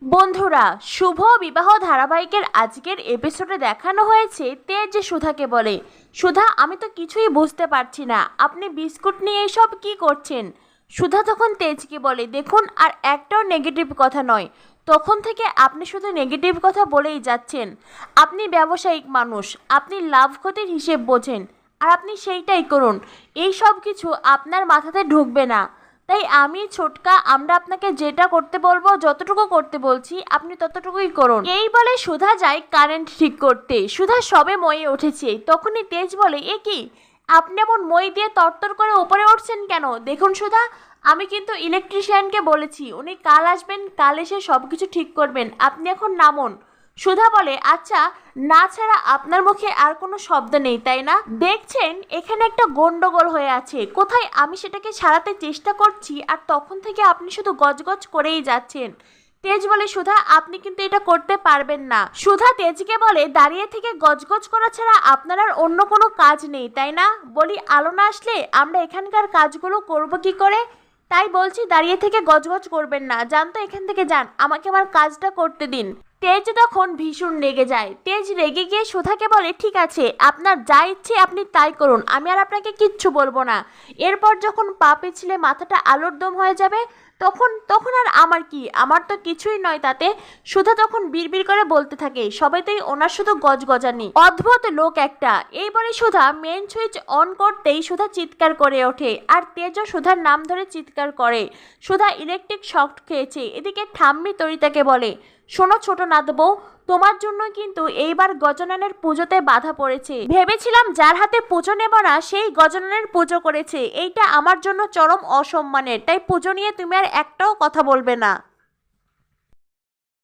বন্ধুরা, শুভ বিবাহ ধারাবাহিকের আজকের এপিসোডে দেখানো হয়েছে তেজ যে সুধাকে বলে, সুধা আমি তো কিছুই বুঝতে পারছি না, আপনি বিস্কুট নিয়ে এসব কি করছেন। সুধা তখন তেজকে বলে, দেখুন আর একটাও নেগেটিভ কথা নয়, তখন থেকে আপনি শুধু নেগেটিভ কথা বলেই যাচ্ছেন। আপনি ব্যবসায়িক মানুষ, আপনি লাভ ক্ষতির হিসেব বোঝেন, আর আপনি সেইটাই করুন। এই সব কিছু আপনার মাথাতে ঢুকবে না। তাই আমি ছোটকা, আমরা আপনাকে যেটা করতে বলবো, যতটুকু করতে বলছি আপনি ততটুকুই করুন। এই বলে সুধা যায় কারেন্ট ঠিক করতে। সুধা সবে ময়ে উঠেছে, তখনই তেজ বলে, এ কি আপনি এমন মই দিয়ে তরতর করে উপরে উঠছেন কেন? দেখুন সুধা, আমি কিন্তু ইলেকট্রিশিয়ানকে বলেছি, উনি কাল আসবেন, কাল এসে সব কিছু ঠিক করবেন, আপনি এখন নামুন। সুধা বলে, আচ্ছা, না ছাড়া আপনার মুখে আর কোনো শব্দ নেই তাই না? দেখছেন এখানে একটা গন্ডগোল হয়ে আছে, কোথায় আমি সেটাকে ছাড়াতে চেষ্টা করছি, আর তখন থেকে আপনি শুধু গজগজ করেই যাচ্ছেন। তেজ বলে, সুধা আপনি কিন্তু এটা করতে পারবেন না। সুধা তেজকে বলে, দাঁড়িয়ে থেকে গজগজ করা ছাড়া আপনার আর অন্য কোনো কাজ নেই তাই না? বলি, আলো না আসলে আমরা এখানকার কাজগুলো করব কি করে? তাই বলছি দাঁড়িয়ে থেকে গজগজ করবেন না, যান তো এখান থেকে যান, আমাকে আমার কাজটা করতে দিন। তেজ তখন ভীষণ রেগে যায়। তেজ রেগে গিয়ে সুধাকে বলে, ঠিক আছে, আপনার যা ইচ্ছে আপনি তাই করুন, আমি আর আপনাকে কিচ্ছু বলবো না। এরপর যখন পা পিছলে মাথাটা আলোর দম হয়ে যাবে, তখন তখন আর আমার কি, আমার তো কিছুই নয় তাতে। সুধা তখন বিড়বিড় করে বলতে থাকে, সবেতেই ওনার শুধু গজগজানি, অদ্ভুত লোক একটা। এই বলে সুধা মেন সুইচ অন করতেই সুধা চিৎকার করে ওঠে, আর তেজও সুধার নাম ধরে চিৎকার করে। সুধা ইলেকট্রিক শক খেয়েছে। এদিকে ঠাম্মি তরিতাকে বলে, শোনো ছোট নাতবউ, তোমার জন্য কিন্তু এইবার গজাননের পুজোতে বাধা পড়েছে। ভেবেছিলাম যার হাতে পুজো নেব না সেই গজাননের পুজো করেছে, এইটা আমার জন্য চরম অসম্মানের, তাই পুজো নিয়ে তুমি আর একটাও কথা বলবে না।